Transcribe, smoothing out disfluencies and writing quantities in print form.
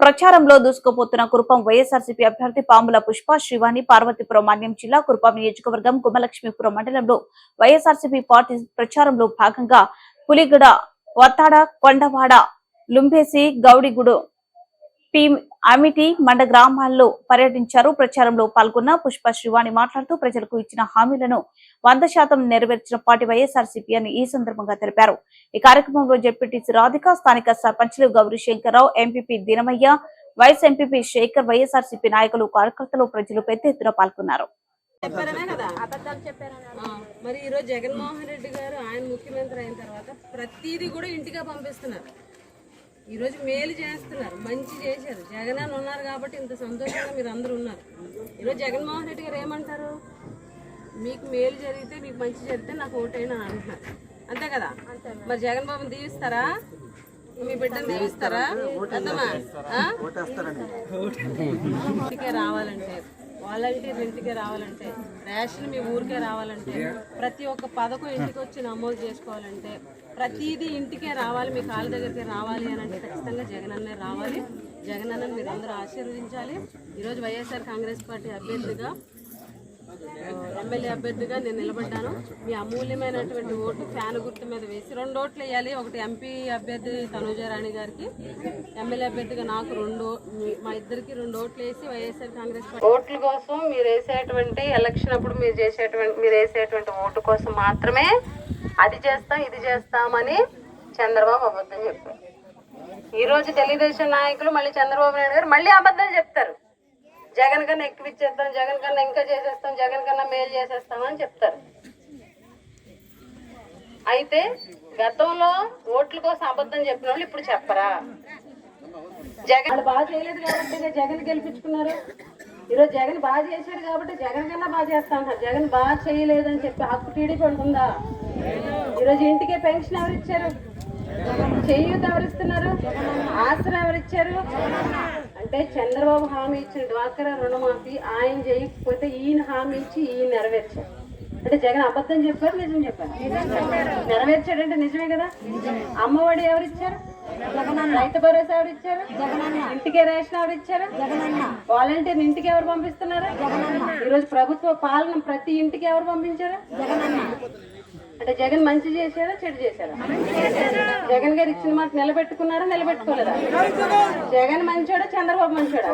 ప్రచారంలో దూసుకుపోతున్న కురుపం వైఎస్ఆర్సీపీ అభ్యర్థి పాముల పుష్ప శ్రీవాణి పార్వతీపురం మన్యం జిల్లా కురుపం నియోజకవర్గం గుమ్మలక్ష్మీపురం మండలంలో వైఎస్ఆర్సీపీ పార్టీ ప్రచారంలో భాగంగా పులిగడ, వత్తాడ, కొండవాడ, లుంబేసి, గౌడిగుడు, అమిటి మండ గ్రామాల్లో పర్యటించారు. ప్రచారంలో పాల్గొన్న పుష్ప శ్రీవాణి మాట్లాడుతూ ప్రజలకు ఇచ్చిన హామీలను 100% నెరవేర్చిన పార్టీ వైఎస్ఆర్సీపీ అని ఈ సందర్భంగా తెలిపారు. ఈ కార్యక్రమంలో జెడ్పీటీసీ రాధిక, స్థానిక సర్పంచ్లు Gowri Shankarrao, MPP Dinamayya, vice MPP Shekhar, YSRCP నాయకులు, కార్యకర్తలు, ప్రజలు పెద్ద ఎత్తున పాల్గొన్నారు. మరి ఈరోజు జగన్మోహన్ రెడ్డి గారు ఆయన ముఖ్యమంత్రి అయిన తర్వాత ప్రతిదీ కూడా ఇంటిగా పంపిస్తున్నారు. ఈరోజు మేలు చేస్తున్నారు, మంచి చేశారు. జగన్ అని ఉన్నారు కాబట్టి ఇంత సంతోషంగా మీరు అందరూ ఉన్నారు. ఈరోజు జగన్మోహన్ రెడ్డి గారు ఏమంటారు, మీకు మేలు జరిగితే, మీకు మంచి జరిగితే నాకు ఓటైనా అంటున్నారు. అంతే కదా? మరి జగన్ బాబుని దీవిస్తారా? మీ బిడ్డను దీవిస్తారా? అర్థమా? ఇంటికే రావాలంటే, వాలంటీర్ ఇంటికే రావాలంటే, రేషన్ మీ ఊరికే రావాలంటే, ప్రతి ఒక్క పథకం ఇంటికి వచ్చి నమోదు చేసుకోవాలంటే, ప్రతిదీ ఇంటికే రావాలి, మీ కాళ్ళ దగ్గరికి రావాలి అని అంటే ఖచ్చితంగా జగన్ అన్నే రావాలి. జగన్ అన్నని మీరు అందరూ ఆశీర్వదించాలి. ఈరోజు వైఎస్ఆర్ కాంగ్రెస్ పార్టీ అభ్యర్థిగా, ఎమ్మెల్యే అభ్యర్థిగా నేను నిలబడ్డాను. మీ అమూల్యమైనటువంటి ఓటు ఫ్యాన్ గుర్తు మీద వేసి 2 ఓట్లు వేయాలి. ఒకటి ఎంపీ అభ్యర్థి తనూజారాణి గారికి, ఎమ్మెల్యే అభ్యర్థిగా నాకు 2, మా ఇద్దరికి 2 ఓట్లు వేసి వైఎస్ఆర్ కాంగ్రెస్ పార్టీ ఓట్ల కోసం మీరు వేసేటువంటి ఎలక్షన్ అప్పుడు మీరు వేసేటువంటి ఓటు కోసం మాత్రమే అది చేస్తాం ఇది చేస్తామని చంద్రబాబు అబద్ధం చెప్పారు. ఈరోజు తెలుగుదేశం నాయకులు మళ్ళీ చంద్రబాబు నాయుడు గారు మళ్ళీ అబద్ధాలు చెప్తారు. జగన్ కన్నా ఎక్కువ ఇచ్చేస్తాం, జగన్ కన్నా ఇంకా చేసేస్తాం, జగన్ కన్నా మేలు చేసేస్తామని చెప్తారు. అయితే గతంలో ఓట్ల కోసం అబద్ధం చెప్పిన వాళ్ళు ఇప్పుడు చెప్పరా? జగన్ బాగా చేయలేదు కాబట్టి జగన్ గెలిపించుకున్నారు. ఈరోజు జగన్ బాగా చేశాడు కాబట్టి జగన్ కన్నా బాగా చేస్తా ఉంటారు. జగన్ బాగా చేయలేదని చెప్పి హక్కు టీడీపీ ఉంటుందా? ఈరోజు ఇంటికే పెన్షన్ ఎవరిచ్చారు? చేయూత ఎవరిస్తున్నారు? ఆసరా ఎవరిచ్చారు? అంటే చంద్రబాబు హామీ ఇచ్చిన డ్వాక్రా రుణమాఫీ ఆయన చేయకపోతే ఈయన హామీ ఇచ్చి ఈయన నెరవేర్చారు. అంటే జగన్ అబద్ధం చెప్పారు, నిజం చెప్పారు? నెరవేర్చాడంటే నిజమే కదా. అమ్మఒడి ఎవరిచ్చారు? రైతు భరోసా ఎవరిచ్చారు? ఇంటికే రేషన్ ఎవరిచ్చారు? వాలంటీర్ ఇంటికి ఎవరు పంపిస్తున్నారు? ఈరోజు ప్రభుత్వ పాలన ప్రతి ఇంటికి ఎవరు పంపించారు? అంటే జగన్ మంచి చేశారా, చెడు చేశారా? జగన్ గారు ఇచ్చిన మాట నిలబెట్టుకున్నారా, నిలబెట్టుకోలేదా? జగన్ మంచోడా, చంద్రబాబు మంచోడా?